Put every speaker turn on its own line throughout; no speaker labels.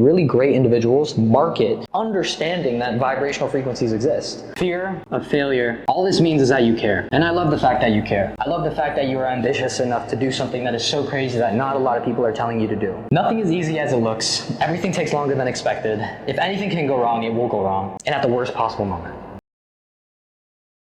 and really great individuals market understanding that vibrational frequencies exist. Fear of failure. All this means is that you care. And I love the fact that you care. I love the fact that you are ambitious enough to do something that is so crazy that not a lot of people are telling you to do. Nothing is easy as it looks. Everything takes longer than expected. If anything can go wrong, it will go wrong. And at the worst possible moment.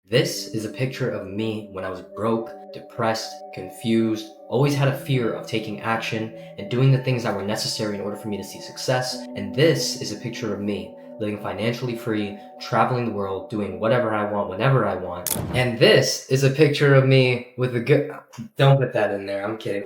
This is a picture of me when I was broke, depressed, confused, always had a fear of taking action and doing the things that were necessary in order for me to see success. And this is a picture of me living financially free, traveling the world, doing whatever I want, whenever I want. And this is a picture of me with a good... Don't put that in there, I'm kidding.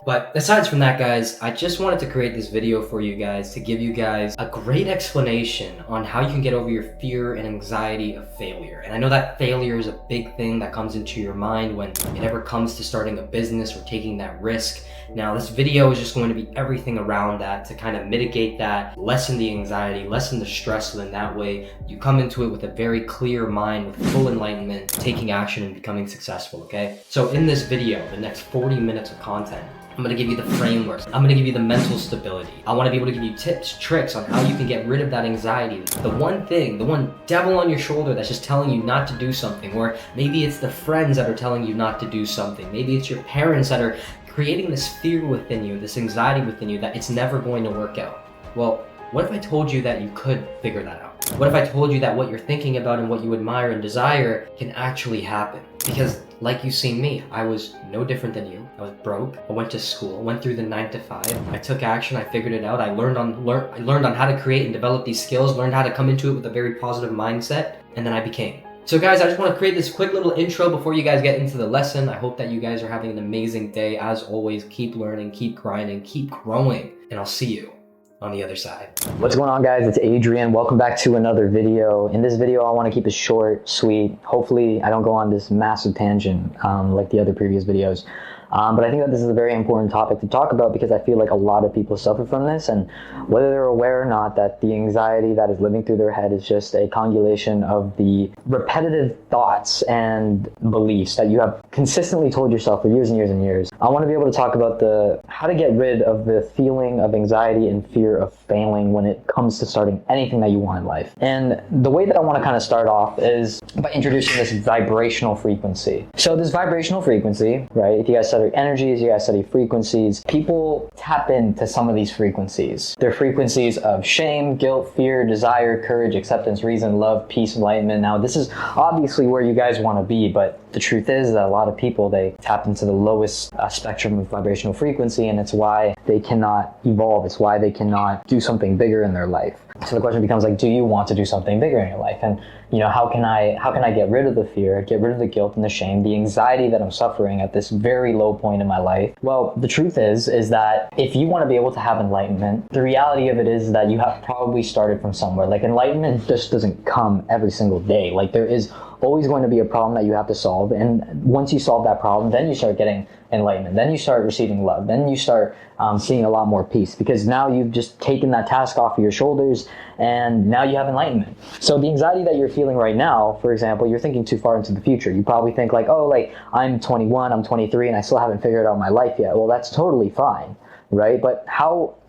But aside from that, guys, I just wanted to create this video for you guys to give you guys a great explanation on how you can get over your fear and anxiety of failure. And I know that failure is a big thing that comes into your mind when it ever comes to starting a business or taking that risk. Now, this video is just going to be everything around that to kind of mitigate that, lessen the anxiety, lessen the stress, so then that way you come into it with a very clear mind, with full enlightenment, taking action and becoming successful, okay? So in this video, the next 40 minutes of content, I'm gonna give you the framework. I'm gonna give you the mental stability. I wanna be able to give you tips, tricks on how you can get rid of that anxiety. The one thing, the one devil on your shoulder that's just telling you not to do something, or maybe it's the friends that are telling you not to do something. Maybe it's your parents that are creating this fear within you, this anxiety within you that it's never going to work out. Well, what if I told you that you could figure that out? What if I told you that what you're thinking about and what you admire and desire can actually happen? Because like you've seen me, I was no different than you. I was broke. I went to school, went through the 9 to 5. I took action, I figured it out. I learned on how to create and develop these skills, learned how to come into it with a very positive mindset, and then I became. So guys, I just want to create this quick little intro before you guys get into the lesson. I hope that you guys are having an amazing day. As always, keep learning, keep grinding, keep growing, and I'll see you on the other side.
What's going on, guys? It's Adrian. Welcome back to another video. In this video, I want to keep it short, sweet. Hopefully, I don't go on this massive tangent like the other previous videos. But I think that this is a very important topic to talk about because I feel like a lot of people suffer from this, and whether they're aware or not, that the anxiety that is living through their head is just a congulation of the repetitive thoughts and beliefs that you have consistently told yourself for years and years and years. I want to be able to talk about how to get rid of the feeling of anxiety and fear of failing when it comes to starting anything that you want in life. And the way that I want to kind of start off is by introducing this vibrational frequency. So this vibrational frequency, right, if you guys study energies, you guys study frequencies, people tap into some of these frequencies. They're frequencies of shame, guilt, fear, desire, courage, acceptance, reason, love, peace, enlightenment. Now, this is obviously where you guys want to be, but the truth is that a lot of people, they tap into the lowest spectrum of vibrational frequency, and it's why they cannot evolve. It's why they cannot do something bigger in their life. So the question becomes like, do you want to do something bigger in your life? And how can I get rid of the fear, get rid of the guilt and the shame, the anxiety that I'm suffering at this very low point in my life? Well, the truth is that if you want to be able to have enlightenment, the reality of it is that you have probably started from somewhere. Like, enlightenment just doesn't come every single day. Like, there is always going to be a problem that you have to solve, and once you solve that problem, then you start getting enlightenment, then you start receiving love, then you start seeing a lot more peace, because now you've just taken that task off of your shoulders, and now you have enlightenment. So the anxiety that you're feeling right now, for example, you're thinking too far into the future. You probably think like, oh, like, I'm 21, I'm 23, and I still haven't figured out my life yet. Well, that's totally fine, right? But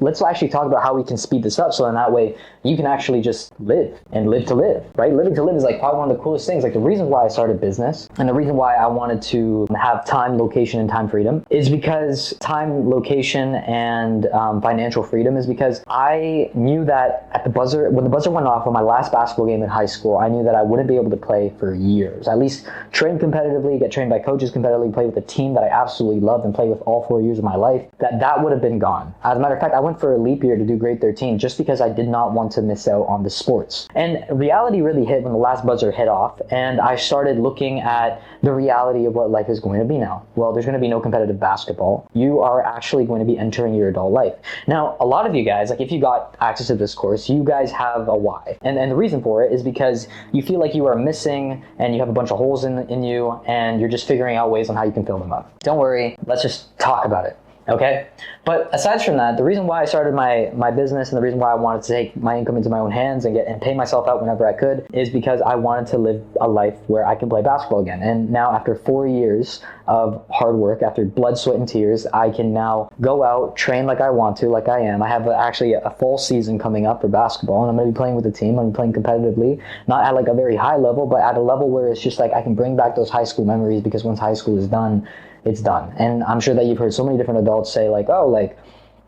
let's actually talk about how we can speed this up, so in that way you can actually just live and live to live, right? Living to live is like probably one of the coolest things. Like, the reason why I started business and the reason why I wanted to have time, location, and time freedom is because time, location, and financial freedom is because I knew that when the buzzer went off on my last basketball game in high school, I knew that I wouldn't be able to play for years. At least train competitively, get trained by coaches competitively, play with a team that I absolutely loved, and play with all 4 years of my life, that would have been gone. As a matter of fact, I went for a leap year to do grade 13 just because I did not want to miss out on the sports. And reality really hit when the last buzzer hit off, and I started looking at the reality of what life is going to be now. Well, there's going to be no competitive basketball. You are actually going to be entering your adult life. Now, a lot of you guys, like, if you got access to this course, you guys have a why. And the reason for it is because you feel like you are missing and you have a bunch of holes in you, and you're just figuring out ways on how you can fill them up. Don't worry, let's just talk about it. Okay. But aside from that, the reason why I started my business and the reason why I wanted to take my income into my own hands and pay myself out whenever I could is because I wanted to live a life where I can play basketball again. And now after 4 years of hard work, after blood, sweat, and tears, I can now go out, train like I want to, like I am. I have actually a fall season coming up for basketball, and I'm going to be playing with the team. I'm playing competitively, not at like a very high level, but at a level where it's just like I can bring back those high school memories, because once high school is done, it's done. And I'm sure that you've heard so many different adults say like, oh, like,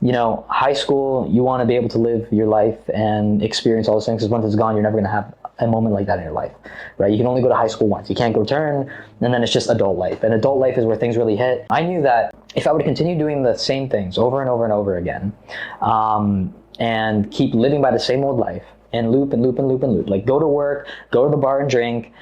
you know, high school, you want to be able to live your life and experience all those things, because once it's gone, you're never going to have a moment like that in your life, right? You can only go to high school once. You can't go return, and then it's just adult life. And adult life is where things really hit. I knew that if I would continue doing the same things over and over and over again, and keep living by the same old life, and loop and loop and loop and loop. Like go to work, go to the bar and drink,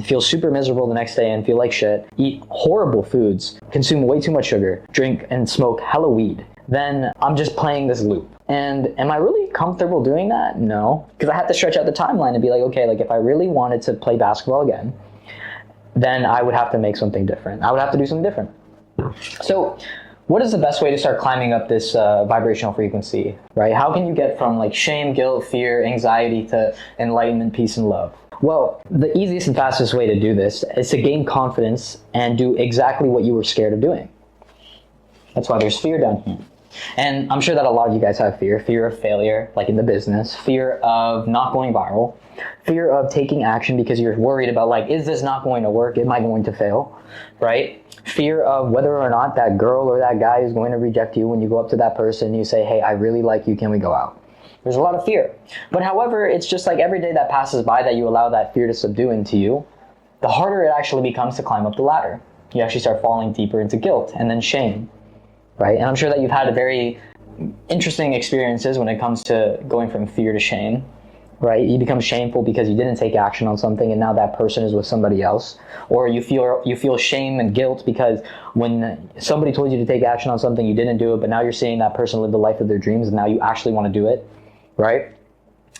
feel super miserable the next day and feel like shit, eat horrible foods, consume way too much sugar, drink and smoke hella weed. Then I'm just playing this loop. And am I really comfortable doing that? No. Because I have to stretch out the timeline and be like, okay, like if I really wanted to play basketball again, then I would have to make something different. I would have to do something different. So what is the best way to start climbing up this vibrational frequency, right? How can you get from like shame, guilt, fear, anxiety to enlightenment, peace, and love? Well, the easiest and fastest way to do this is to gain confidence and do exactly what you were scared of doing. That's why there's fear down here. And I'm sure that a lot of you guys have fear of failure, like in the business, fear of not going viral, fear of taking action because you're worried about like, is this not going to work? Am I going to fail, right? Fear of whether or not that girl or that guy is going to reject you when you go up to that person and you say, hey, I really like you, can we go out? There's a lot of fear. But however, it's just like every day that passes by that you allow that fear to subdue into you, the harder it actually becomes to climb up the ladder. You actually start falling deeper into guilt and then shame, right? And I'm sure that you've had a very interesting experiences when it comes to going from fear to shame, right? You become shameful because you didn't take action on something and now that person is with somebody else. Or you feel shame and guilt because when somebody told you to take action on something, you didn't do it, but now you're seeing that person live the life of their dreams and now you actually want to do it, right?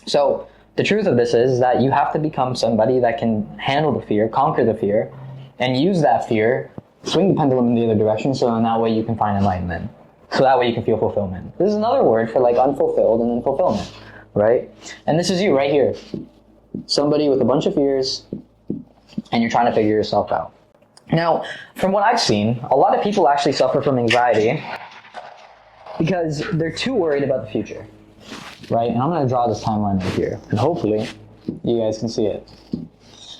So the truth of this is that you have to become somebody that can handle the fear, conquer the fear, and use that fear, swing the pendulum in the other direction, so in that way you can find enlightenment. So that way you can feel fulfillment. This is another word for like unfulfilled and then fulfillment, right? And this is you right here. Somebody with a bunch of fears, and you're trying to figure yourself out. Now, from what I've seen, a lot of people actually suffer from anxiety because they're too worried about the future, right? And I'm going to draw this timeline right here, and hopefully you guys can see it,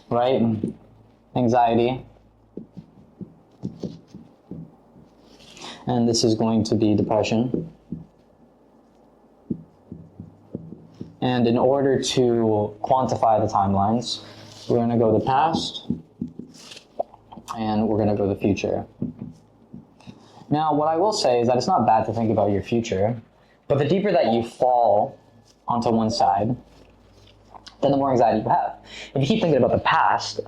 right? Anxiety. And this is going to be depression. And in order to quantify the timelines, we're going to go the past, and we're going to go the future. Now, what I will say is that it's not bad to think about your future, but the deeper that you fall onto one side, then the more anxiety you have. If you keep thinking about the past,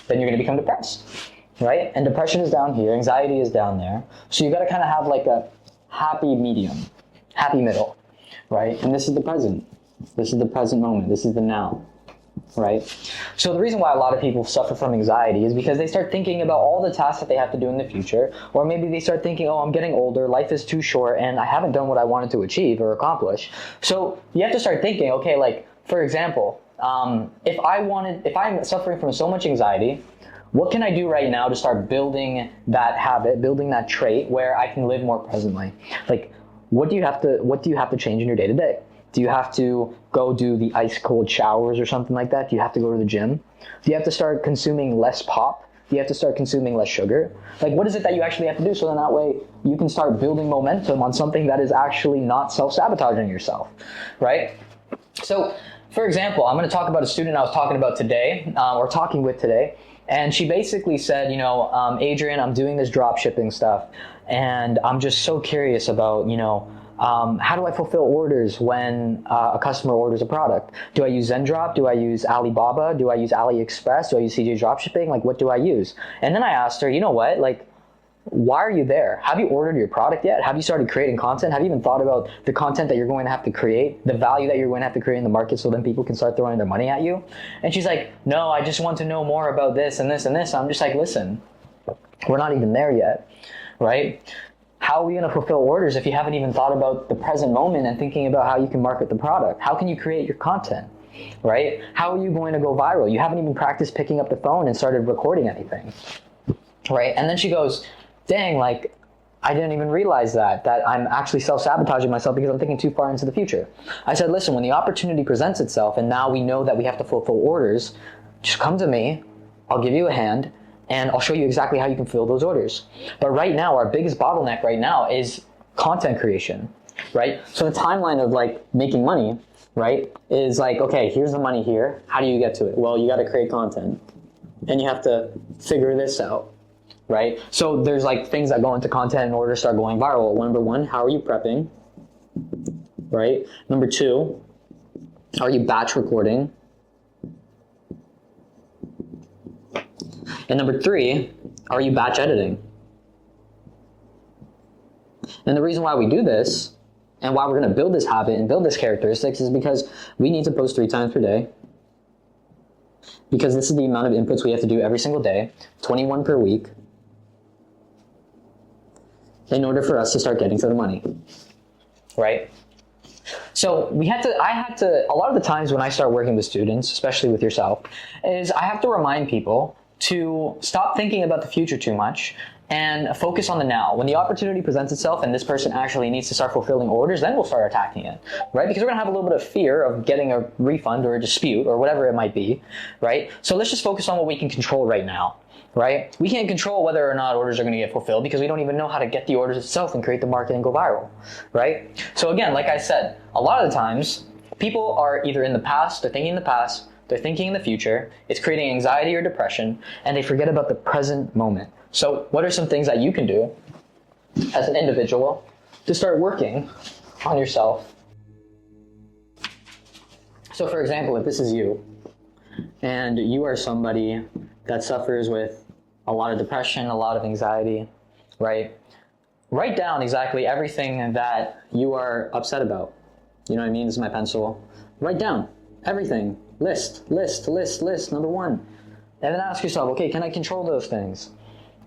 then you're going to become depressed, right? And depression is down here, anxiety is down there. So you got to kind of have like a happy medium, happy middle, right? And this is the present. This is the present moment. This is the now, right? So the reason why a lot of people suffer from anxiety is because they start thinking about all the tasks that they have to do in the future, or maybe they start thinking, oh, I'm getting older, life is too short, and I haven't done what I wanted to achieve or accomplish. So you have to start thinking, okay, like, for example, if I'm suffering from so much anxiety, what can I do right now to start building that habit, building that trait where I can live more presently? Like, what do you have to change in your day to day? Do you have to go do the ice cold showers or something like that? Do you have to go to the gym? Do you have to start consuming less pop? Do you have to start consuming less sugar? Like, what is it that you actually have to do so then that way you can start building momentum on something that is actually not self-sabotaging yourself, right? So, for example, I'm going to talk about a student I was talking with today, and she basically said, Adrian, I'm doing this drop shipping stuff, and I'm just so curious about, how do I fulfill orders when a customer orders a product? Do I use Zendrop? Do I use Alibaba? Do I use AliExpress? Do I use CJ Dropshipping? Like, what do I use? And then I asked her, you know what? Like, why are you there? Have you ordered your product yet? Have you started creating content? Have you even thought about the content that you're going to have to create, the value that you're going to have to create in the market so then people can start throwing their money at you? And she's like, no, I just want to know more about this and this and this. I'm just like, listen, we're not even there yet, right? How are we going to fulfill orders if you haven't even thought about the present moment and thinking about how you can market the product? How can you create your content, right? How are you going to go viral? You haven't even practiced picking up the phone and started recording anything, right? And then she goes, dang, like, I didn't even realize that I'm actually self-sabotaging myself because I'm thinking too far into the future. I said, listen, when the opportunity presents itself and now we know that we have to fulfill orders, just come to me, I'll give you a hand, and I'll show you exactly how you can fill those orders. But right now, our biggest bottleneck right now is content creation, right? So the timeline of like making money, right, is like, okay, here's the money here. How do you get to it? Well, you got to create content and you have to figure this out, right? So there's like things that go into content in order to start going viral. Number one, how are you prepping, right? Number two, are you batch recording? And number three, are you batch editing? And the reason why we do this and why we're going to build this habit and build this characteristics is because we need to post 3 times per day, because this is the amount of inputs we have to do every single day, 21 per week, in order for us to start getting to the money, right? So I had to, a lot of the times when I start working with students, especially with yourself, is I have to remind people to stop thinking about the future too much and focus on the now. When the opportunity presents itself and this person actually needs to start fulfilling orders, then we'll start attacking it, right? Because we're gonna have a little bit of fear of getting a refund or a dispute or whatever it might be, right? So let's just focus on what we can control right now, right? We can't control whether or not orders are gonna get fulfilled because we don't even know how to get the orders itself and create the market and go viral, right? So again, like I said, a lot of the times, people are either in the past, they're thinking in the past, they're thinking in the future, it's creating anxiety or depression, and they forget about the present moment. So what are some things that you can do as an individual to start working on yourself? So for example, if this is you, and you are somebody that suffers with a lot of depression, a lot of anxiety, right? Write down exactly everything that you are upset about. You know what I mean? This is my pencil. Write down everything. List, number one. And then ask yourself, okay, can I control those things?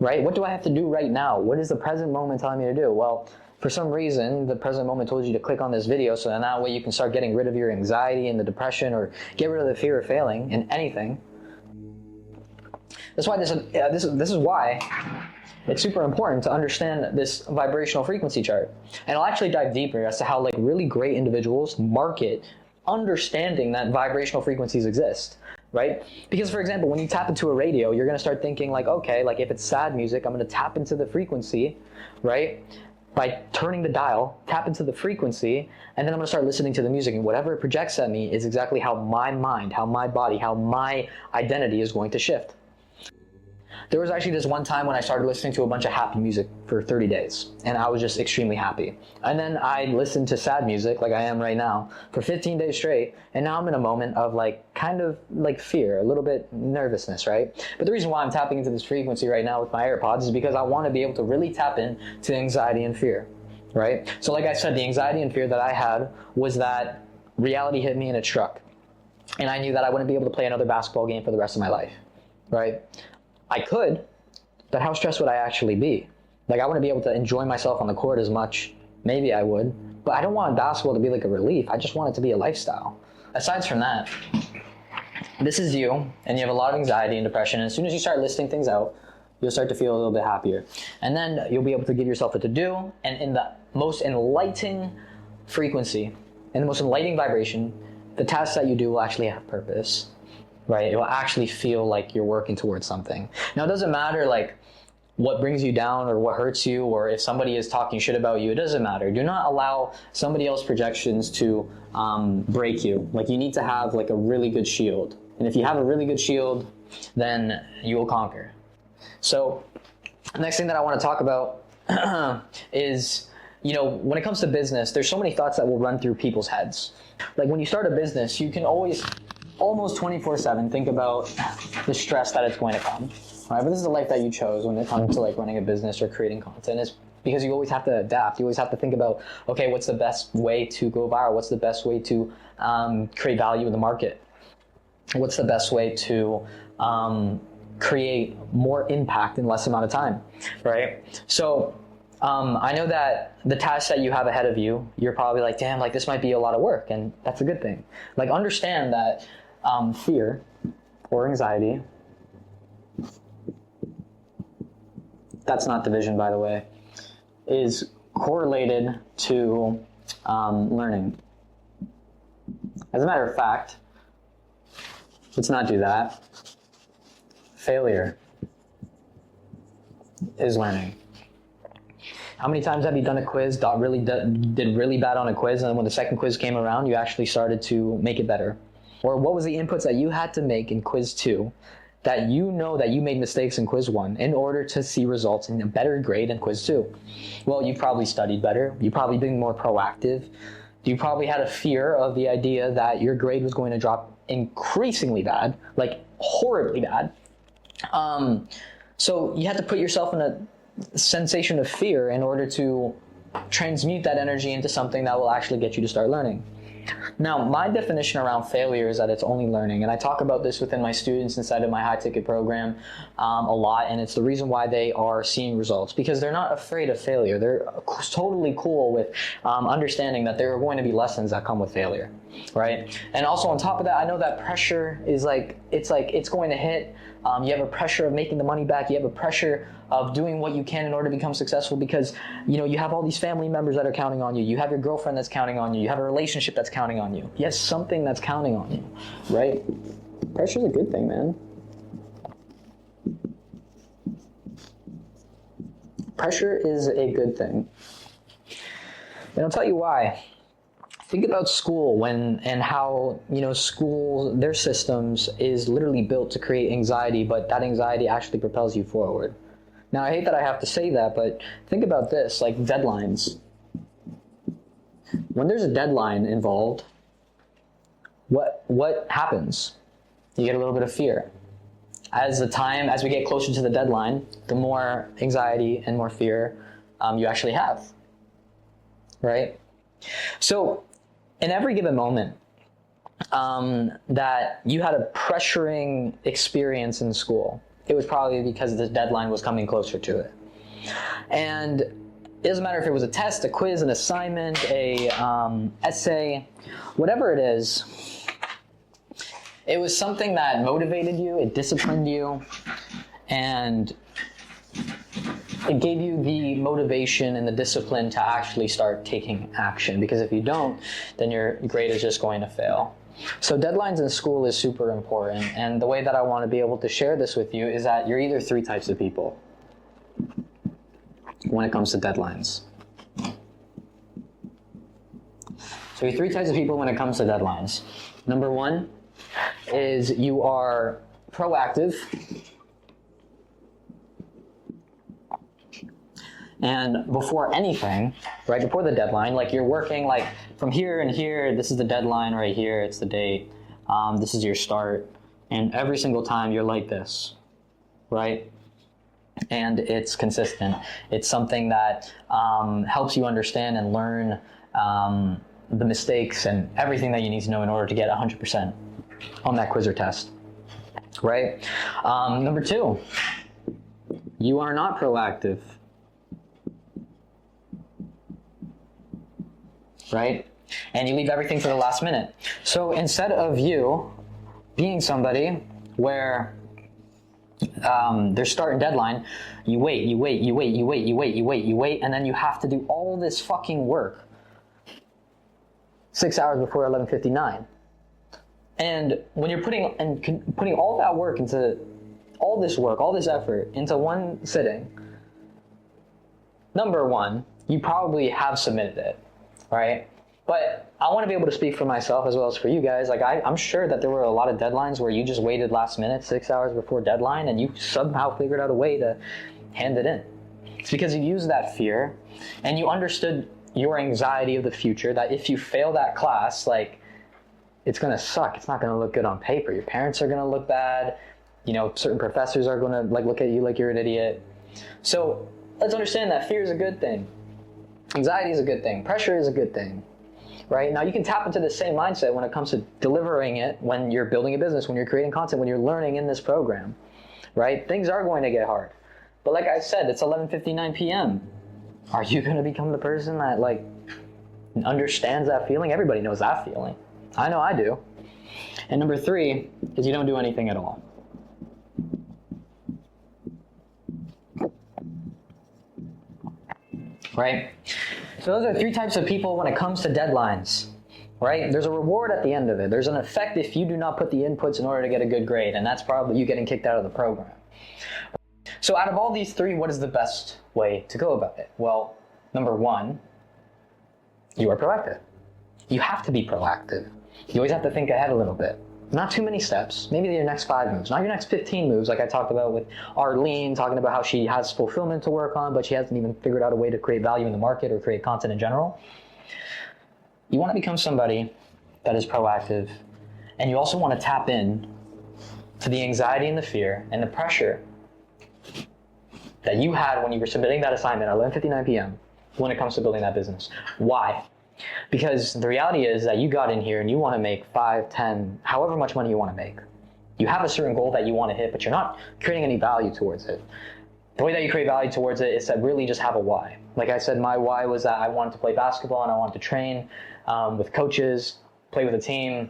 Right? What do I have to do right now? What is the present moment telling me to do? Well, for some reason, the present moment told you to click on this video, so then that way you can start getting rid of your anxiety and the depression, or get rid of the fear of failing in anything. That's why this is why it's super important to understand this vibrational frequency chart. And I'll actually dive deeper as to how like really great individuals market understanding that vibrational frequencies exist, right? Because for example, when you tap into a radio, you're gonna start thinking like, okay, like if it's sad music, I'm gonna tap into the frequency, right? By turning the dial, tap into the frequency, and then I'm gonna start listening to the music, and whatever it projects at me is exactly how my mind, how my body, how my identity is going to shift. There was actually this one time when I started listening to a bunch of happy music for 30 days, and I was just extremely happy. And then I listened to sad music, like I am right now, for 15 days straight, and now I'm in a moment of like, kind of like fear, a little bit nervousness, right? But the reason why I'm tapping into this frequency right now with my AirPods is because I want to be able to really tap into anxiety and fear, right? So like I said, the anxiety and fear that I had was that reality hit me and it struck. And I knew that I wouldn't be able to play another basketball game for the rest of my life, right? I could, but how stressed would I actually be? Like, I wouldn't be able to enjoy myself on the court as much. Maybe I would, but I don't want basketball to be like a relief. I just want it to be a lifestyle. Aside from that, this is you, and you have a lot of anxiety and depression, and as soon as you start listing things out, you'll start to feel a little bit happier. And then you'll be able to give yourself a to-do, and in the most enlightening frequency, in the most enlightening vibration, the tasks that you do will actually have purpose. Right? It will actually feel like you're working towards something. Now, it doesn't matter like what brings you down or what hurts you, or if somebody is talking shit about you, it doesn't matter. Do not allow somebody else's projections to break you. Like, you need to have like a really good shield. And if you have a really good shield, then you will conquer. So the next thing that I want to talk about is, you know, when it comes to business, there's so many thoughts that will run through people's heads. Like, when you start a business, you can almost 24/7 think about the stress that it's going to come, right? But this is the life that you chose when it comes to like running a business or creating content, is because you always have to adapt. You always have to think about, okay, what's the best way to go viral? What's the best way to create value in the market? What's the best way to create more impact in less amount of time, right? So I know that the tasks that you have ahead of you, you're probably like, damn, like this might be a lot of work, and that's a good thing. Like, understand that fear or anxiety, that's not division, by the way, is correlated to learning. As a matter of fact, let's not do that. Failure is learning. How many times have you done a quiz, did really bad on a quiz, and then when the second quiz came around, you actually started to make it better? Or what was the inputs that you had to make in quiz 2 that you know that you made mistakes in quiz 1 in order to see results in a better grade in quiz 2? Well, you probably studied better. You probably been more proactive. You probably had a fear of the idea that your grade was going to drop increasingly bad, like horribly bad. So you had to put yourself in a sensation of fear in order to transmute that energy into something that will actually get you to start learning. Now, my definition around failure is that it's only learning, and I talk about this within my students inside of my high-ticket program a lot, and it's the reason why they are seeing results, because they're not afraid of failure. They're totally cool with understanding that there are going to be lessons that come with failure, right? And also on top of that, I know that pressure is it's going to hit. You have a pressure of making the money back. You have a pressure of doing what you can in order to become successful, because you have all these family members that are counting on you. You have your girlfriend that's counting on you. You have a relationship that's counting on you. You have something that's counting on you, right? Pressure's a good thing, man. Pressure is a good thing. And I'll tell you why. Think about school and how, school, their systems is literally built to create anxiety, but that anxiety actually propels you forward. Now, I hate that I have to say that, but think about this, like deadlines. When there's a deadline involved, what happens? You get a little bit of fear. As we get closer to the deadline, the more anxiety and more fear you actually have, right? So, in every given moment that you had a pressuring experience in school, it was probably because the deadline was coming closer to it. And it doesn't matter if it was a test, a quiz, an assignment, a essay, whatever it is, it was something that motivated you, it disciplined you, and it gave you the motivation and the discipline to actually start taking action. Because if you don't, then your grade is just going to fail. So deadlines in school is super important. And the way that I want to be able to share this with you is that you're either 3 types of people when it comes to deadlines. So you're 3 types of people when it comes to deadlines. Number 1 is you are proactive. And before anything, right before the deadline, like you're working like from here and here, this is the deadline right here, it's the date, this is your start, and every single time you're like this, right? And it's consistent. It's something that helps you understand and learn the mistakes and everything that you need to know in order to get 100% on that quiz or test, right? Number 2, you are not proactive. Right? And you leave everything for the last minute. So instead of you being somebody where there's start and deadline, you wait, and then you have to do all this fucking work 6 hours before 11:59. And when you're putting all that work into all this effort into one sitting, number 1, you probably have submitted it. Right? But I want to be able to speak for myself as well as for you guys. Like I'm sure that there were a lot of deadlines where you just waited last minute, 6 hours before deadline, and you somehow figured out a way to hand it in. It's because you used that fear and you understood your anxiety of the future, that if you fail that class, like it's going to suck. It's not going to look good on paper. Your parents are going to look bad. Certain professors are going to look at you like you're an idiot. So let's understand that fear is a good thing. Anxiety is a good thing. Pressure is a good thing, right? Now, you can tap into the same mindset when it comes to delivering it, when you're building a business, when you're creating content, when you're learning in this program, right? Things are going to get hard. But like I said, it's 11:59 p.m. Are you going to become the person that like understands that feeling? Everybody knows that feeling. I know I do. And number 3 is you don't do anything at all. Right? So those are 3 types of people when it comes to deadlines. Right? There's a reward at the end of it. There's an effect if you do not put the inputs in order to get a good grade, and that's probably you getting kicked out of the program. So out of all these 3, what is the best way to go about it? Well, number 1, you are proactive. You have to be proactive. You always have to think ahead a little bit. Not too many steps, maybe your next 5 moves, not your next 15 moves like I talked about with Arlene, talking about how she has fulfillment to work on, but she hasn't even figured out a way to create value in the market or create content in general. You want to become somebody that is proactive, and you also want to tap in to the anxiety and the fear and the pressure that you had when you were submitting that assignment at 11:59 p.m. when it comes to building that business. Why? Because the reality is that you got in here and you want to make 5, 10, however much money you want to make. You have a certain goal that you want to hit, but you're not creating any value towards it. The way that you create value towards it is to really just have a why. Like I said, my why was that I wanted to play basketball and I wanted to train with coaches, play with a team,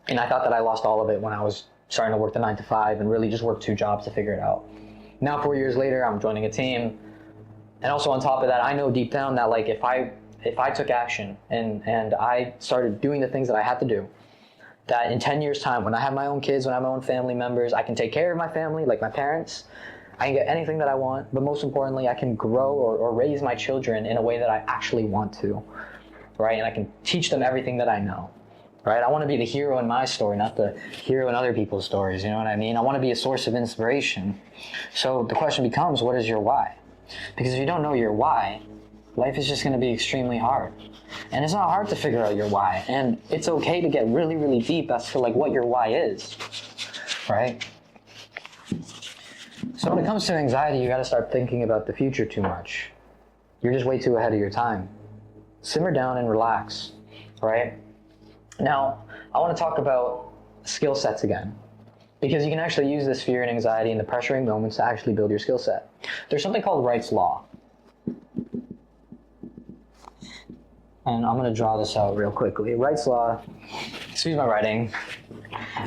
and I thought that I lost all of it when I was starting to work the 9 to 5 and really just work 2 jobs to figure it out. Now 4 years later, I'm joining a team, and also on top of that, I know deep down that like if I took action and I started doing the things that I had to do, that in 10 years time, when I have my own kids, when I have my own family members, I can take care of my family, like my parents, I can get anything that I want, but most importantly, I can grow or raise my children in a way that I actually want to, right? And I can teach them everything that I know, right? I want to be the hero in my story, not the hero in other people's stories, you know what I mean? I want to be a source of inspiration. So the question becomes, what is your why? Because if you don't know your why, life is just going to be extremely hard. And it's not hard to figure out your why. And it's okay to get really, really deep as to like what your why is, right? So when it comes to anxiety, you got to start thinking about the future too much. You're just way too ahead of your time. Simmer down and relax, right? Now, I want to talk about skill sets again, because you can actually use this fear and anxiety and the pressuring moments to actually build your skill set. There's something called Wright's Law. And I'm going to draw this out real quickly. Wright's Law, excuse my writing,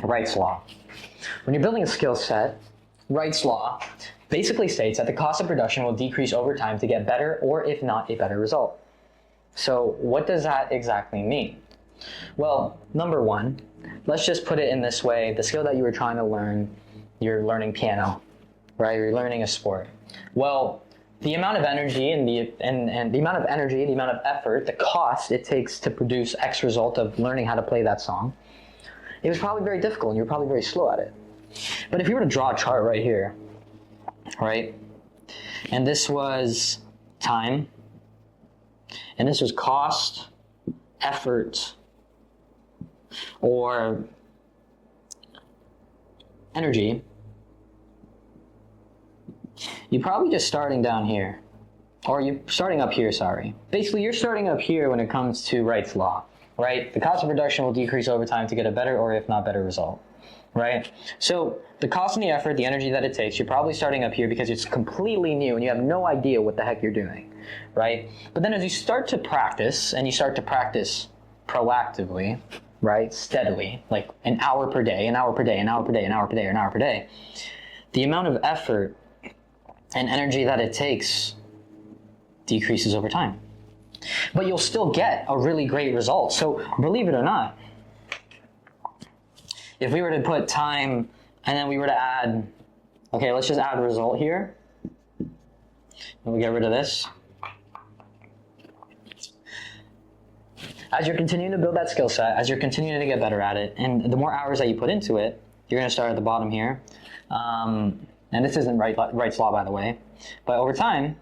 Wright's Law. When you're building a skill set, Wright's Law basically states that the cost of production will decrease over time to get better or, if not, a better result. So what does that exactly mean? Well, number 1, let's just put it in this way. The skill that you were trying to learn, you're learning piano, right? You're learning a sport. Well, the amount of energy and the amount of energy, the amount of effort, the cost it takes to produce X result of learning how to play that song, it was probably very difficult and you're probably very slow at it. But if you were to draw a chart right here, right, and this was time, and this was cost, effort, or energy, you're probably just starting down here, or you're starting up here, sorry. Basically, you're starting up here when it comes to Wright's Law, right? The cost of production will decrease over time to get a better or, if not, better result. Right? So the cost and the effort, the energy that it takes, you're probably starting up here because it's completely new and you have no idea what the heck you're doing, right? But then as you start to practice, and you start to practice proactively, right, steadily, like an hour per day, an hour per day, an hour per day, an hour per day, an hour per day, the amount of effort and energy that it takes decreases over time. But you'll still get a really great result. So believe it or not, if we were to put time and then we were to add, okay, let's just add a result here. And we get rid of this. As you're continuing to build that skill set, as you're continuing to get better at it, and the more hours that you put into it, you're going to start at the bottom here. And this isn't Wright's Law, by the way. But over time,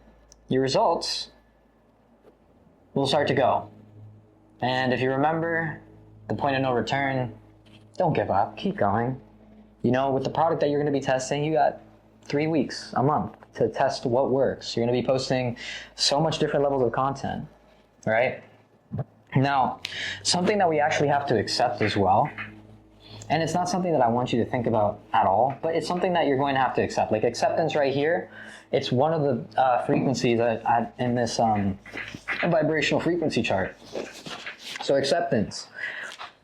your results will start to go. And if you remember the point of no return, don't give up. Keep going. You know, with the product that you're going to be testing, you got 3 weeks, a month to test what works. You're going to be posting so much different levels of content, right? Now, something that we actually have to accept as well And it's not something that I want you to think about at all, but it's something that you're going to have to accept. Like acceptance right here, it's one of the frequencies in this vibrational frequency chart. So acceptance.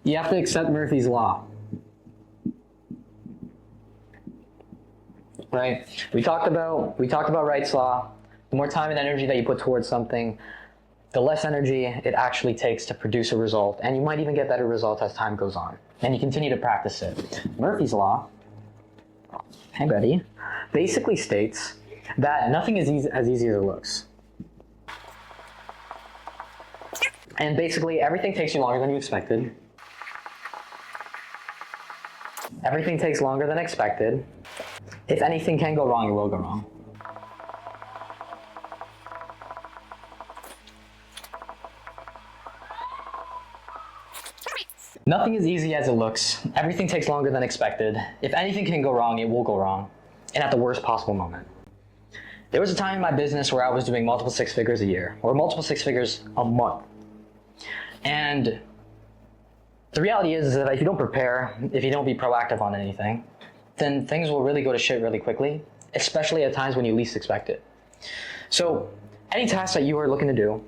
You have to accept Murphy's Law. Right? We talked about Wright's Law. The more time and energy that you put towards something, the less energy it actually takes to produce a result, and you might even get better results as time goes on. And you continue to practice it. Murphy's Law, hey buddy, basically states that nothing is as easy as it looks. And basically everything takes you longer than you expected. Everything takes longer than expected. If anything can go wrong, it will go wrong. Nothing is easy as it looks. Everything takes longer than expected. If anything can go wrong, it will go wrong. And at the worst possible moment. There was a time in my business where I was doing multiple six figures a year, or multiple six figures a month. And the reality is that if you don't prepare, if you don't be proactive on anything, then things will really go to shit really quickly, especially at times when you least expect it. So any task that you are looking to do,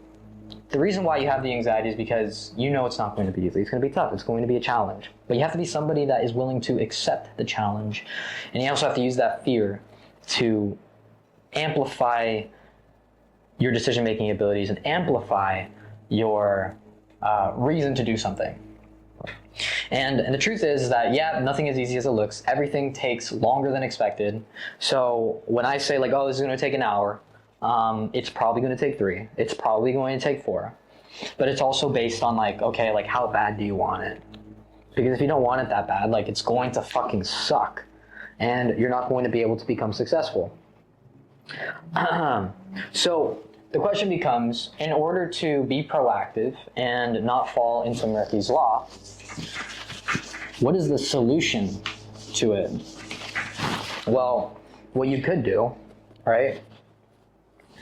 the reason why you have the anxiety is because you know it's not going to be easy. It's going to be tough. It's going to be a challenge. But you have to be somebody that is willing to accept the challenge. And you also have to use that fear to amplify your decision-making abilities and amplify your reason to do something. And the truth is that, yeah, nothing is easy as it looks. Everything takes longer than expected. So when I say like, oh, this is going to take an hour, it's probably going to take 3. It's probably going to take 4. But it's also based on like, okay, like how bad do you want it? Because if you don't want it that bad, like it's going to fucking suck. And you're not going to be able to become successful. So the question becomes, in order to be proactive and not fall into Murphy's Law, what is the solution to it? Well, what you could do, right,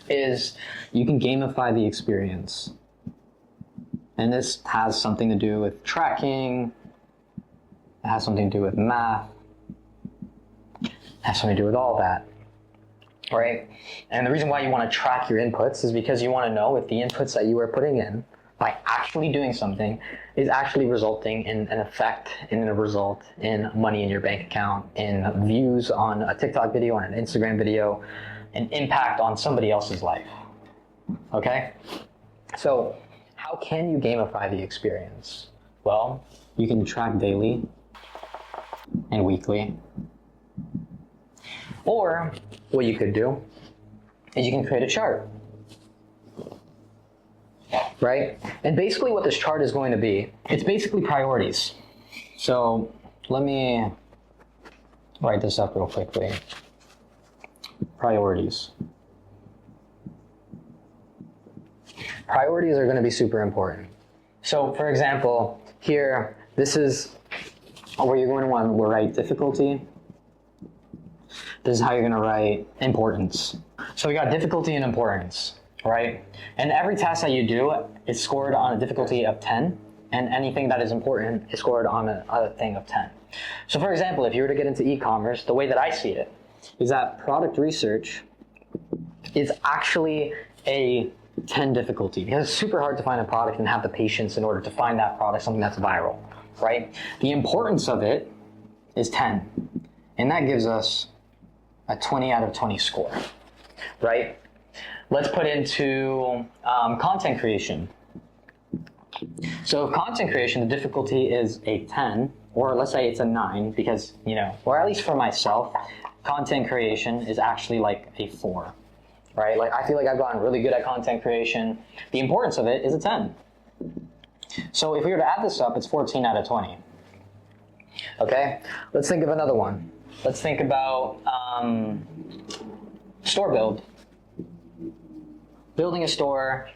is you can gamify the experience. And this has something to do with tracking, it has something to do with math, it has something to do with all that. Right? And the reason why you want to track your inputs is because you want to know if the inputs that you are putting in by actually doing something is actually resulting in an effect, in a result, in money in your bank account, in views on a TikTok video, on an Instagram video, an impact on somebody else's life. Okay? So how can you gamify the experience? Well, you can track daily and weekly. Or what you could do is you can create a chart, right? And basically what this chart is going to be, it's basically priorities. So let me write this up real quickly. Priorities. Priorities are going to be super important. So for example, here, this is where you're going to want to write difficulty. This is how you're going to write importance. So we got difficulty and importance, right? And every task that you do is scored on a difficulty of 10, and anything that is important is scored on a thing of 10. So for example, if you were to get into e-commerce, the way that I see it is that product research is actually a 10 difficulty, because it's super hard to find a product and have the patience in order to find that product, something that's viral, right? The importance of it is 10, and that gives us a 20 out of 20 score, right? Let's put into content creation. So content creation, the difficulty is a 10, or let's say it's a 9, because, you know, or at least for myself, content creation is actually like a 4, right? Like I feel like I've gotten really good at content creation. The importance of it is a 10. So if we were to add this up, it's 14 out of 20. Okay, let's think of another one. Let's think about store build. Building a store,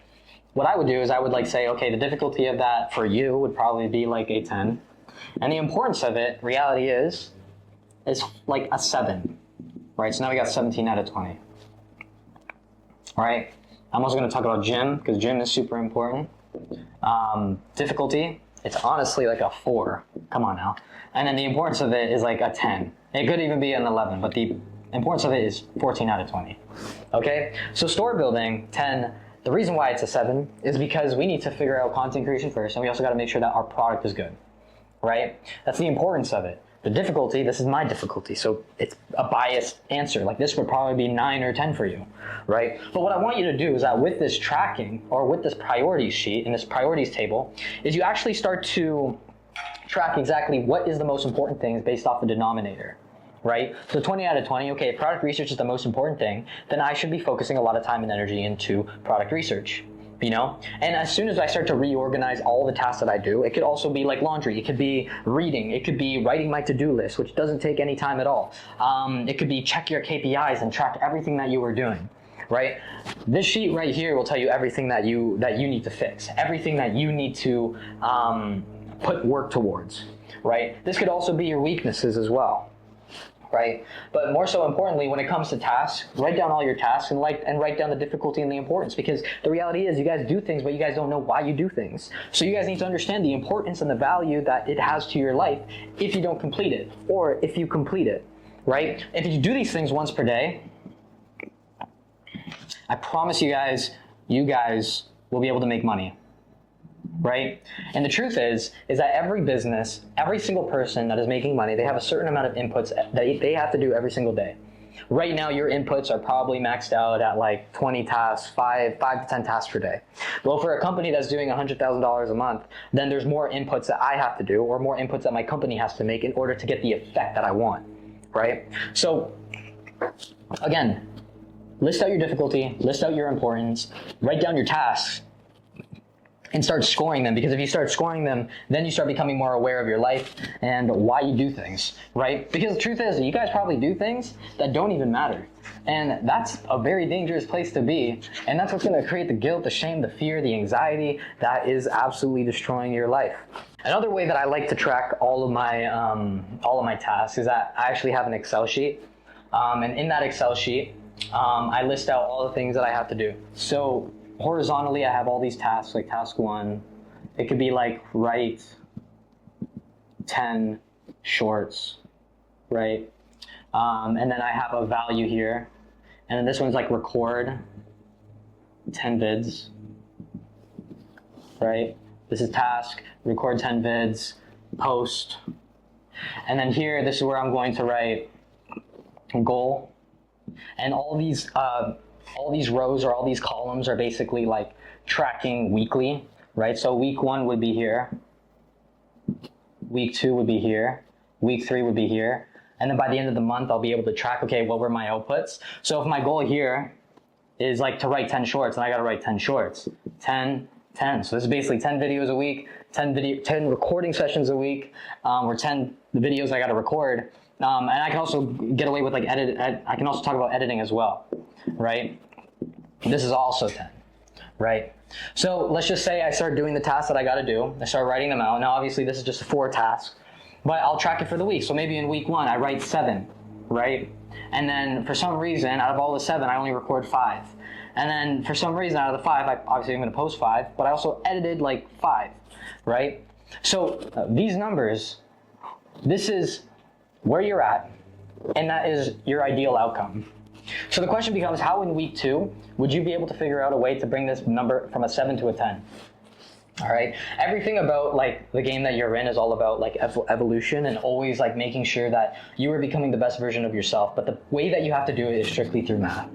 what I would do is I would like say, okay, the difficulty of that for you would probably be like a 10. And the importance of it, reality is like a 7, right? So now we got 17 out of 20, right? I'm also going to talk about gym, because gym is super important. Difficulty, It's honestly like a 4. Come on now. And then the importance of it is like a 10. It could even be an 11, but the importance of it is 14 out of 20. Okay? So store building, 10. The reason why it's a 7 is because we need to figure out content creation first, and we also got to make sure that our product is good. Right? That's the importance of it. The difficulty, this is my difficulty, so it's a biased answer. Like this would probably be 9 or 10 for you, right? But what I want you to do is that with this tracking, or with this priorities sheet and this priorities table, is you actually start to track exactly what is the most important things based off the denominator, right? So 20 out of 20, okay, if product research is the most important thing, then I should be focusing a lot of time and energy into product research. You know, and as soon as I start to reorganize all the tasks that I do, it could also be like laundry, it could be reading, it could be writing my to-do list, which doesn't take any time at all. It could be check your KPIs and track everything that you are doing, right? This sheet right here will tell you everything that you need to fix, everything that you need to put work towards, right? This could also be your weaknesses as well. Right? But more so importantly, when it comes to tasks, write down all your tasks and write down the difficulty and the importance, because the reality is you guys do things, but you guys don't know why you do things. So you guys need to understand the importance and the value that it has to your life if you don't complete it, or if you complete it, right? If you do these things once per day, I promise you guys will be able to make money. Right? And the truth is that every business, every single person that is making money, they have a certain amount of inputs that they have to do every single day. Right now, your inputs are probably maxed out at like 20 tasks, 5 to 10 tasks per day. Well, for a company that's doing $100,000 a month, then there's more inputs that I have to do, or more inputs that my company has to make in order to get the effect that I want, right? So, again, list out your difficulty, list out your importance, write down your tasks, and start scoring them, because if you start scoring them, then you start becoming more aware of your life and why you do things, right? Because the truth is, you guys probably do things that don't even matter. And that's a very dangerous place to be. And that's what's going to create the guilt, the shame, the fear, the anxiety that is absolutely destroying your life. Another way that I like to track all of my tasks is that I actually have an Excel sheet. And in that Excel sheet, I list out all the things that I have to do. So horizontally, I have all these tasks, like task 1. It could be like write 10 shorts, right? And then I have a value here. And then this one's like record 10 vids, right? This is task, record 10 vids, post. And then here, this is where I'm going to write goal. And all these rows or all these columns are basically like tracking weekly, right? So week 1 would be here, week 2 would be here, week 3 would be here, and then by the end of the month, I'll be able to track, okay, what were my outputs? So if my goal here is like to write 10 shorts, and I gotta write 10 shorts, 10, 10. So this is basically 10 videos a week, 10 recording sessions a week, or 10 videos I gotta record. And I can also get away with like I can also talk about editing as well, right? This is also 10, right? So let's just say I start doing the tasks that I gotta do. I start writing them out. Now obviously this is just 4 tasks, but I'll track it for the week. So maybe in week 1, I write 7, right? And then for some reason, out of all the 7, I only record 5. And then for some reason, out of the 5, obviously I'm gonna post 5, but I also edited like 5, right? So these numbers, this is where you're at, and that is your ideal outcome. So the question becomes, how in week 2 would you be able to figure out a way to bring this number from a 7 to a 10? All right. Everything about like the game that you're in is all about like evolution and always like making sure that you are becoming the best version of yourself. But the way that you have to do it is strictly through math.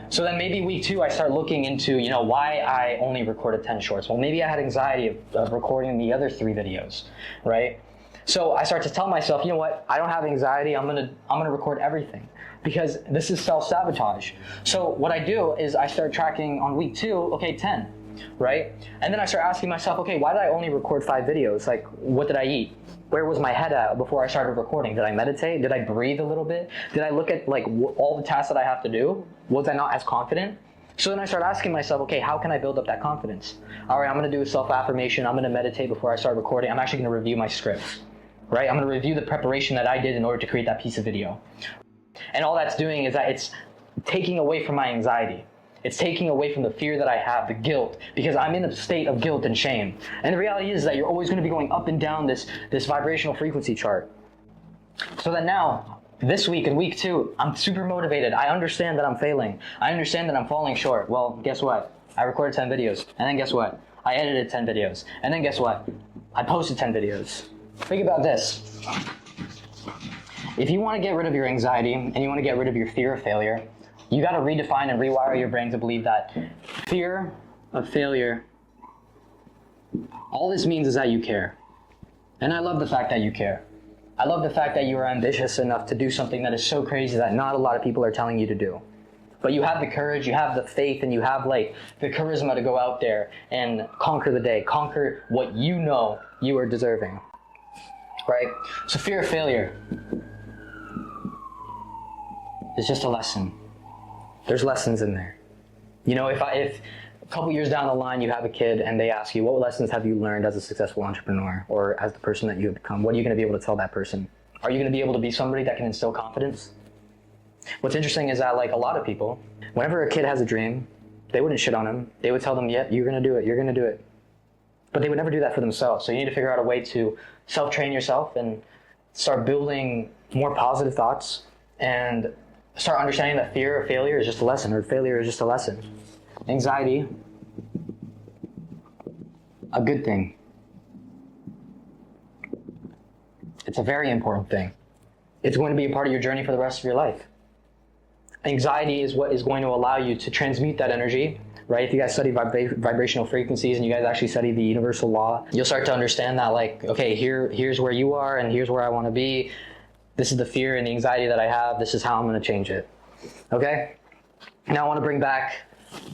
So then maybe week 2, I start looking into, why I only recorded 10 shorts. Well, maybe I had anxiety of recording the other 3 videos, right? So I start to tell myself, you know what? I don't have anxiety. I'm gonna record everything, because this is self-sabotage. So what I do is I start tracking on week 2, okay, 10, right? And then I start asking myself, okay, why did I only record 5 videos? Like, what did I eat? Where was my head at before I started recording? Did I meditate? Did I breathe a little bit? Did I look at like all the tasks that I have to do? Was I not as confident? So then I start asking myself, okay, how can I build up that confidence? All right, I'm gonna do a self-affirmation. I'm gonna meditate before I start recording. I'm actually gonna review my scripts, right? I'm gonna review the preparation that I did in order to create that piece of video. And all that's doing is that it's taking away from my anxiety. It's taking away from the fear that I have, the guilt, because I'm in a state of guilt and shame. And the reality is that you're always going to be going up and down this vibrational frequency chart. So that now, this week and week 2, I'm super motivated. I understand that I'm failing. I understand that I'm falling short. Well, guess what? I recorded 10 videos. And then guess what? I edited 10 videos. And then guess what? I posted 10 videos. Think about this. If you want to get rid of your anxiety and you want to get rid of your fear of failure, you got to redefine and rewire your brain to believe that fear of failure, all this means is that you care. And I love the fact that you care. I love the fact that you are ambitious enough to do something that is so crazy that not a lot of people are telling you to do. But you have the courage, you have the faith, and you have like the charisma to go out there and conquer the day, conquer what you know you are deserving. Right? So fear of failure is just a lesson. There's lessons in there. You know, if a couple years down the line you have a kid and they ask you, what lessons have you learned as a successful entrepreneur or as the person that you have become? What are you going to be able to tell that person? Are you going to be able to be somebody that can instill confidence? What's interesting is that like a lot of people, whenever a kid has a dream, they wouldn't shit on him. They would tell them, yep, you're going to do it. You're going to do it. But they would never do that for themselves. So you need to figure out a way to self-train yourself and start building more positive thoughts and start understanding that fear of failure is just a lesson, or failure is just a lesson. Anxiety, a good thing. It's a very important thing. It's going to be a part of your journey for the rest of your life. Anxiety is what is going to allow you to transmute that energy, right? If you guys study vibrational frequencies and you guys actually study the universal law, you'll start to understand that like, okay, here's where you are and here's where I want to be. This is the fear and the anxiety that I have. This is how I'm going to change it. Okay? Now I want to bring back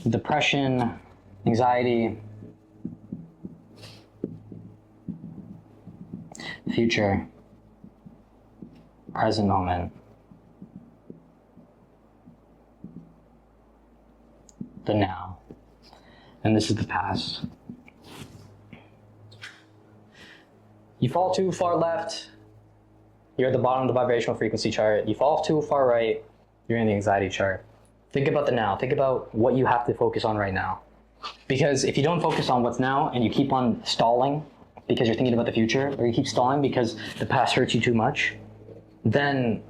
depression, anxiety, future, present moment, the now, and this is the past. You fall too far left, you're at the bottom of the vibrational frequency chart. You fall too far right, you're in the anxiety chart. Think about the now. Think about what you have to focus on right now. Because if you don't focus on what's now and you keep on stalling because you're thinking about the future, or you keep stalling because the past hurts you too much, then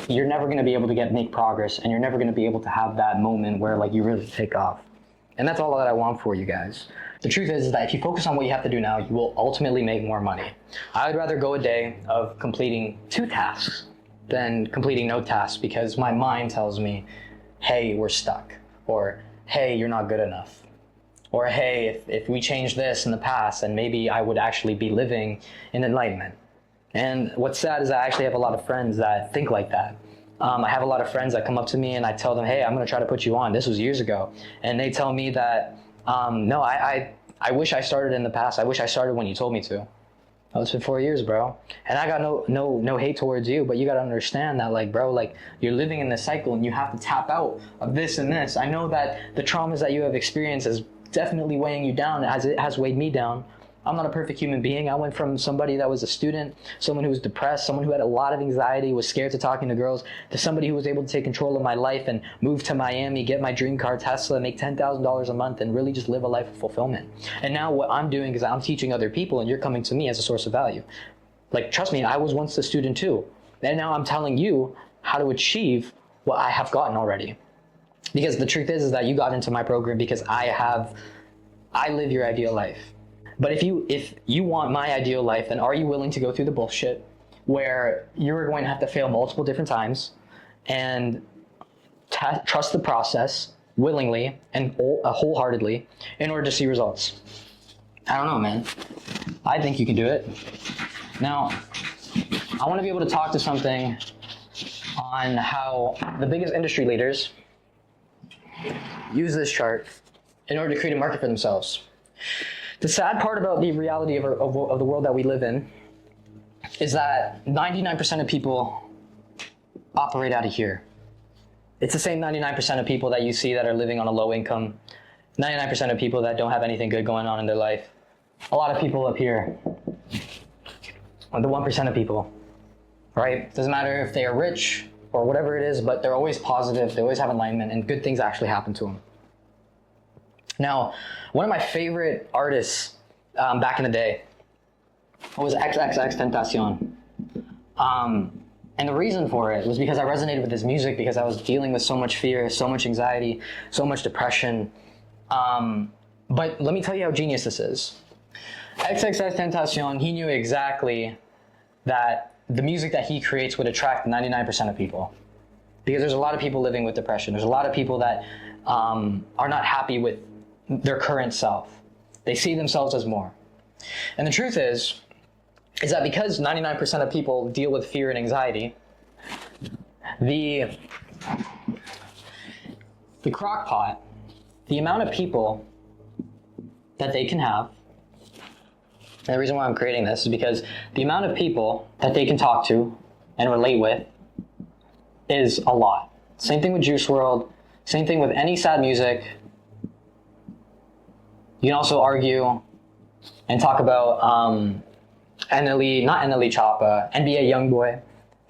you're never going to be able to make progress, and you're never going to be able to have that moment where like you really take off. And that's all that I want for you guys. The truth is that if you focus on what you have to do now, you will ultimately make more money. I would rather go a day of completing 2 tasks than completing no tasks, because my mind tells me, hey, we're stuck, or hey, you're not good enough, or hey, if we change this in the past, then maybe I would actually be living in enlightenment. And what's sad is I actually have a lot of friends that think like that. I have a lot of friends that come up to me and I tell them, hey, I'm going to try to put you on. This was years ago. And they tell me that, no, I wish I started in the past. I wish I started when you told me to. Oh, it's been 4 years, bro. And I got no hate towards you, but you got to understand that, like, bro, like, you're living in this cycle and you have to tap out of this and this. I know that the traumas that you have experienced is definitely weighing you down, as it has weighed me down. I'm not a perfect human being. I went from somebody that was a student, someone who was depressed, someone who had a lot of anxiety, was scared to talking to girls, to somebody who was able to take control of my life and move to Miami, get my dream car Tesla, make $10,000 a month, and really just live a life of fulfillment. And now what I'm doing is I'm teaching other people, and you're coming to me as a source of value. Like, trust me, I was once a student too. And now I'm telling you how to achieve what I have gotten already. Because the truth is that you got into my program because I live your ideal life. But if you want my ideal life, then are you willing to go through the bullshit where you're going to have to fail multiple different times and trust the process willingly and wholeheartedly in order to see results? I don't know, man. I think you can do it. Now, I want to be able to talk to something on how the biggest industry leaders use this chart in order to create a market for themselves. The sad part about the reality of the world that we live in is that 99% of people operate out of here. It's the same 99% of people that you see that are living on a low income, 99% of people that don't have anything good going on in their life. A lot of people up here are the 1% of people, right? Doesn't matter if they are rich or whatever it is, but they're always positive, they always have alignment, and good things actually happen to them. Now, one of my favorite artists back in the day was XXXTentacion. And the reason for it was because I resonated with his music, because I was dealing with so much fear, so much anxiety, so much depression. But let me tell you how genius this is. XXXTentacion, he knew exactly that the music that he creates would attract 99% of people. Because there's a lot of people living with depression. There's a lot of people that are not happy with their current self. They see themselves as more. And the truth is that because 99% of people deal with fear and anxiety, the crock pot, the amount of people that they can have, and the reason why I'm creating this is because the amount of people that they can talk to and relate with is a lot. Same thing with Juice WRLD, same thing with any sad music. You can also argue and talk about NBA Youngboy.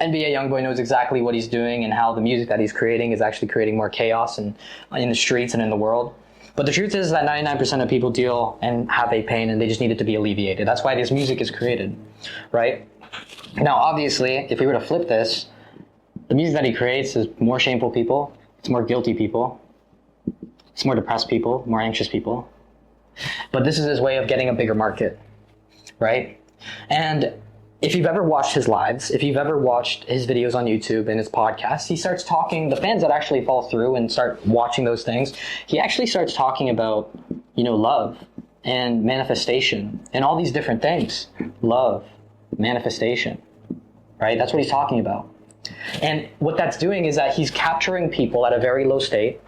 NBA Youngboy knows exactly what he's doing and how the music that he's creating is actually creating more chaos in the streets and in the world. But the truth is that 99% of people deal and have a pain, and they just need it to be alleviated. That's why this music is created, right? Now, obviously, if we were to flip this, the music that he creates is more shameful people, it's more guilty people, it's more depressed people, more anxious people. But this is his way of getting a bigger market, right? And if you've ever watched his lives, if you've ever watched his videos on YouTube and his podcasts, he starts talking, the fans that actually fall through and start watching those things, he actually starts talking about, love and manifestation and all these different things. Love, manifestation, right? That's what he's talking about. And what that's doing is that he's capturing people at a very low state,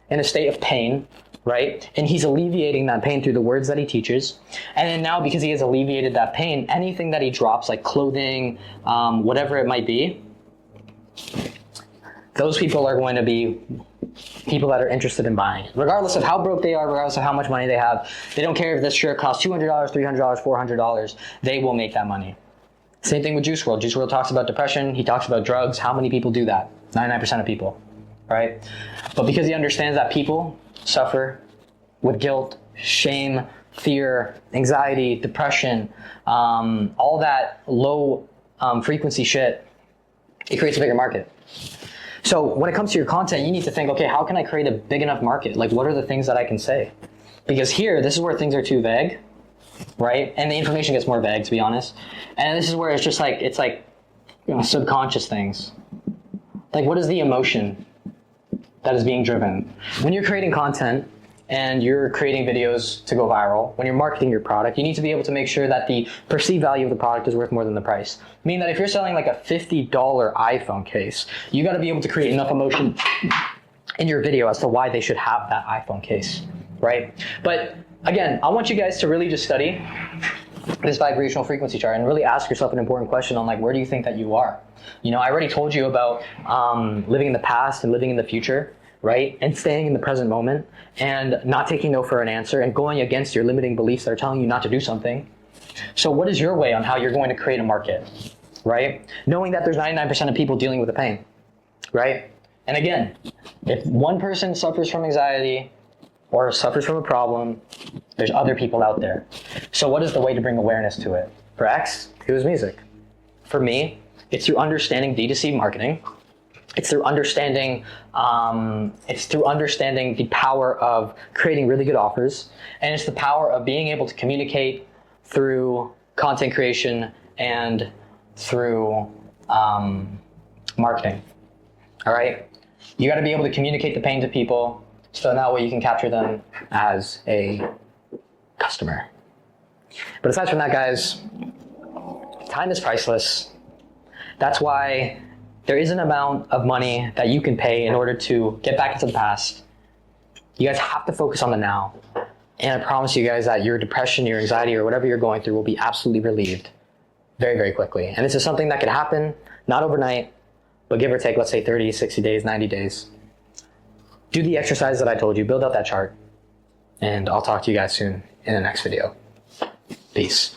in a state of pain, right? And he's alleviating that pain through the words that he teaches. And then now, because he has alleviated that pain, anything that he drops, like clothing, whatever it might be, those people are going to be people that are interested in buying it. Regardless of how broke they are, regardless of how much money they have, they don't care if this shirt costs $200, $300, $400, they will make that money. Same thing with Juice WRLD. Juice WRLD talks about depression, he talks about drugs. How many people do that? 99% of people, right? But because he understands that people suffer with guilt, shame, fear, anxiety, depression, all that low frequency shit, it creates a bigger market. So when it comes to your content, you need to think, okay, how can I create a big enough market? Like, what are the things that I can say? Because here, this is where things are too vague, right? And the information gets more vague, to be honest. And this is where it's just like, subconscious things. Like, what is the emotion that is being driven? When you're creating content and you're creating videos to go viral, when you're marketing your product, you need to be able to make sure that the perceived value of the product is worth more than the price. Meaning that if you're selling like a $50 iPhone case, you got to be able to create enough emotion in your video as to why they should have that iPhone case, right? But again, I want you guys to really just study this vibrational frequency chart and really ask yourself an important question on, like, where do you think that you are? I already told you about living in the past and living in the future, right? And staying in the present moment and not taking no for an answer and going against your limiting beliefs that are telling you not to do something. So what is your way on how you're going to create a market, right? Knowing that there's 99% of people dealing with the pain, right? And again, if one person suffers from anxiety or suffers from a problem, there's other people out there. So what is the way to bring awareness to it? For X, it was music. For me, it's through understanding D2C marketing. It's through understanding the power of creating really good offers. And it's the power of being able to communicate through content creation and through marketing. All right? You got to be able to communicate the pain to people, so that way you can capture them as a customer. But aside from that, guys, time is priceless. That's why there is an amount of money that you can pay in order to get back into the past. You guys have to focus on the now. And I promise you guys that your depression, your anxiety, or whatever you're going through will be absolutely relieved very, very quickly. And this is something that could happen, not overnight, but give or take, let's say 30, 60 days, 90 days. Do the exercise that I told you, build out that chart, and I'll talk to you guys soon in the next video. Peace.